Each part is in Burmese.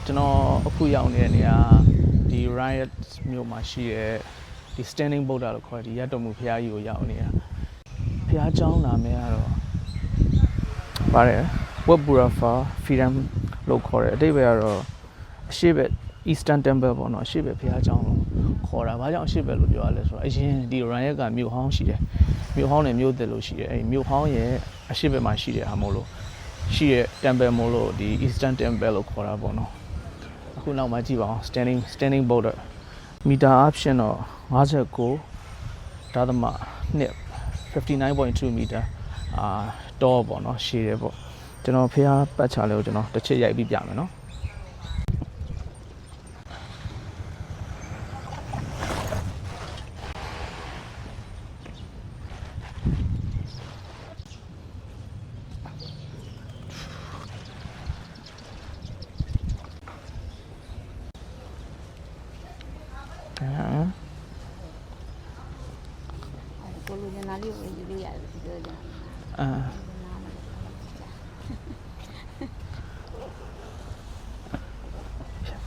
ကျွန်တော်အခုရောက်နေတဲ့နေရာဒီ Riot မြို့မှာရှိတဲ့ဒီ Standing Buddha လို့ခေါ်တဲ့ဒီရတ္တမှုဘုရားကြီးကိုရောက်နေတာဘုရားကျောင်းနာမည်ကတော့ပါတယ် Wat Burafa Freedom လို့ခေါ်တယ်အတိတ်ပဲကတော့အရှိဘက် Eastern Temple ပေါ့နော်အရှိဘက်ဘုရားကျောင်းလို့ခေါ်တာဘာကြောင့်အရှိဘက်လို့ပြောရလဲဆိုတော့အရင်ဒီ Riot ကမြို့ဟောင်းရှိတယ်မြို့ဟောင်းနဲ့မြို့သစ်လို့ရှိတယ်အဲဒီမြို့ဟောင်းရဲ့အရှိဘက်မှာရှိတဲ့ဟာမို့လို့ရှိတဲ့ temple မို့လို့ဒီ Eastern Temple လို့ခေါ်တာပေါ့နော်အခုနောက်မှကြည့်ပါအောင် standing Buddha မီတာအဖြစ်တော့59.2 59.2 မီတာတော့ပေါ့နော်ရှည်တယ်ပေါ့ကျွန်တော်ဖះပတ်ချလေးကိုကျွန်တော်တစ်ချက်ရိုက်ပြီးပြမယ်နော်ကိုလူညာလေးကိုယူလို့ရတယ်ပြောကြ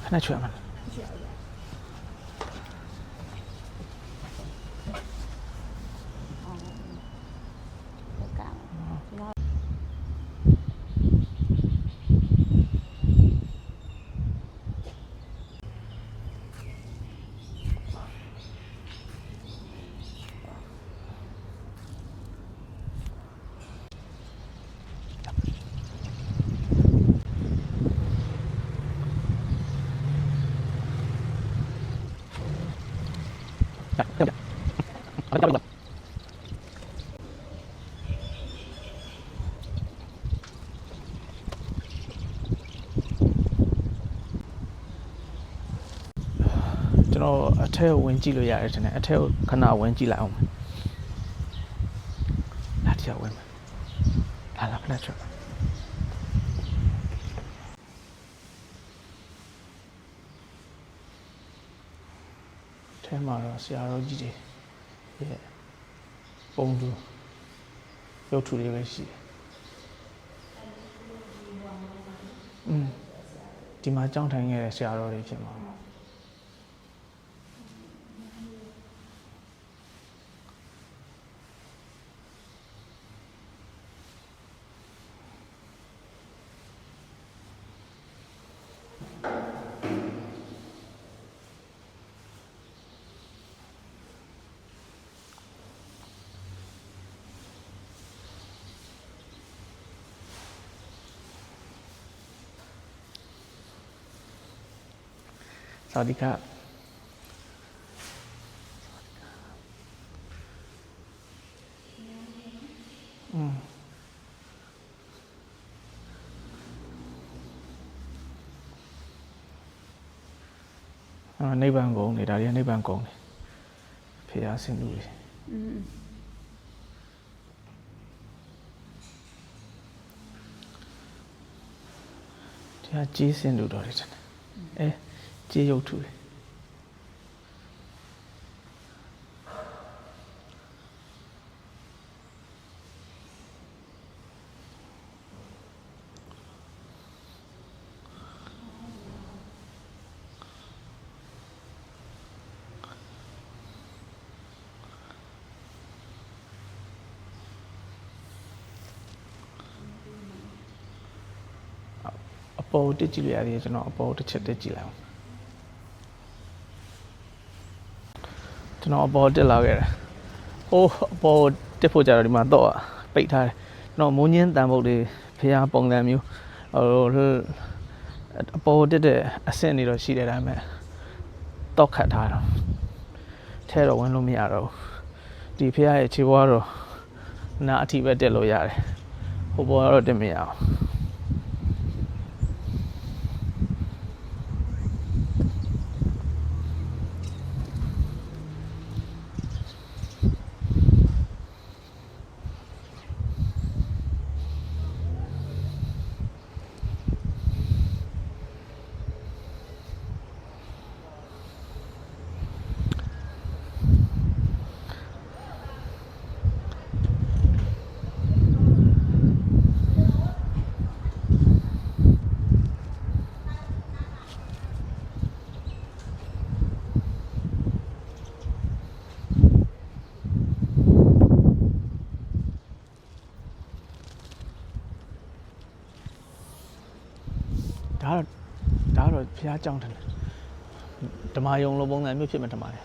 ခဏချွတ်မှာကျွန်တော်အထက်ကိုဝင်ကြည့်လို့ရတယ်ထင်တယ်အထက်ကိုခဏဝင်ကြည့်လိုက်အောင်လာတရားဝင်လာခဏချွတ်ထဲမှာတော့ဆရာတော်ကြီးတွေရဲ့ပုံသူရုပ်ထုတွေပဲရှိတယ်ဒီမှာကြောင်းထိုင်ခဲ့တဲ့ဆရာတော်တွေဖြစ်မှာสวัสดีครับနိဗ္ဗာန်ကုန်းနေဒါတွေကနိဗ္ဗာန်ကုန်းနေဖရာဆင်းလူတွေတရားကြီးဆင်းလူတော်တွေတဲ့ကြေးရုပ်ထုတွေအပေါ်တက်ကြည့်လို့ရတယ်ကျွန်တော်အပေါ်တစ်ချက်တက်ကြည့်လိုက်အောင်ကျွန်တော်အပေါ်တက်လာခဲ့တယ်ဟိုးအပေါ်တက်ဖို့ကြတော့ဒီမှာတော့ပိတ်ထားတယ်ကျွန်တော်မိုးညင်းတန်ပုတ်တွေဖျားပုံစံမျိုးဟိုအပေါ်တက်တဲ့အဆင့်တွေတော့ရှိတယ်ဒါပေမဲ့တော့ခတ်ထားတော့ထဲတော့ဝင်လို့မရတော့ဒီဖျားရဲ့ခြေဘွားတော့နာအထိပဲတက်လို့ရတယ်ဟိုဘောကတော့တက်မရအောင် ဒါတော့ဖះကြောင်းတယ်ဓမ္မယုံလိုပုံစံမျိုးဖြစ်မှဓမ္မလေ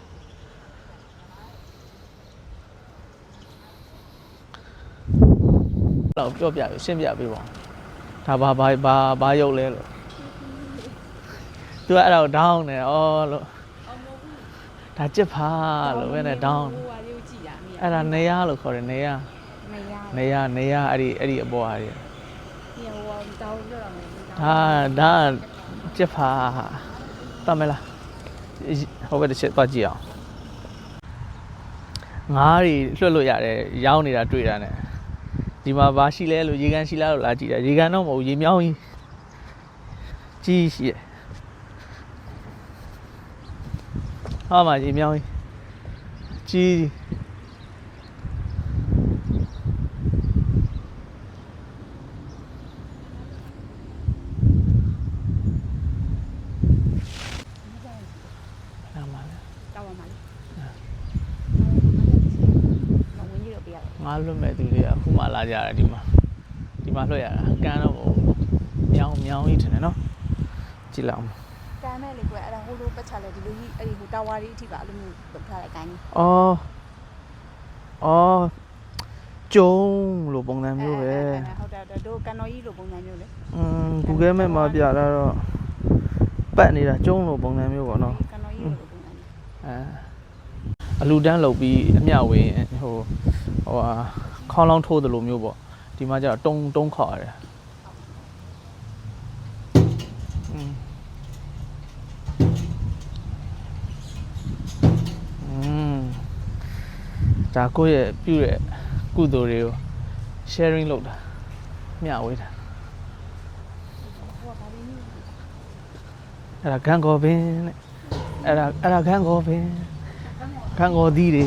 တော့ပြောပြရှင်းပြပေးပါဒါဘာရုပ်လဲလို့သူကအဲ့ဒါကိုဒေါင်းနေဩလို့ဒါကြစ်ဖာလို့ပဲနဲ့ဒေါင်း ဟိုဟာလေးကိုကြည့်တာအမေ အဲ့ဒါနေရလို့ခေါ်တယ်နေရ မရ အဲ့ဒီအပေါ်ဟာတွေ ဒီဟိုဟာတောင်းပြောတာမဟုတ်ဘူး ဒါကြစ်ဖာတတ်မလားဟိုဘက်တစ်ချက်သွားကြည့်အောင်ငါးတွေလွှတ်လို့ရတယ်ရောင်းနေတာတွေ့တာ ਨੇ ဒီမှာဘာရှိလဲလို့ရေကန်ရှိလားလို့လာကြည့်တယ်ရေကန်တော့မဟုတ်ရေမြောင်းကြီးရှိတယ်ဟာမှာရေမြောင်းကြီးနာမလား တောင်းပါမလေးမဝင်ရတော့ပြရတယ် ငါလွတ်မဲ့သူတွေကအခုမှလာကြတယ်ဒီမှာလွတ်ရတာကန်တော့မြောင်းကြီးထင်တယ်နော်ကြည့်လောက် ကမ်းမဲ့လေကွယ်အဲ့ဒါဟိုလိုပတ်ချလဲဒီလိုကြီးအဲ့ဒီဟိုတာဝါလေးအထိပါအဲ့လိုမျိုးလုပ်ထားတဲ့အကိုင်းကြီး အော်ကျုံလို့ပုံစံမျိုးပဲ ဟုတ်တယ်တို့ကန်တော်ကြီးလိုပုံစံမျိုးလေ Google Map မှာပြတာတော့ပတ်နေတာကျုံလို့ပုံစံမျိုးပေါ့နော် ကန်တော်ကြီးလိုပုံစံမျိုး အလူတန်းလုပ်ပြီးအမျှဝေးဟိုဟာခေါင်းလောင်းထိုးသလိုမျိုးပေါ့ဒီမှာကျတော့တုံးခေါ်ရတယ်ဒါကိုယ့်ရဲ့ပြုတဲ့ကုသိုလ်တွေကို sharing လုပ်တာမျှဝေးတာ ဟိုကဘာလေးမျိုး အဲ့ဒါဂန်ကောပင်တဲ့အဲ့ဒါဂန်ကောပင်ဂန်ကောသီးတွေ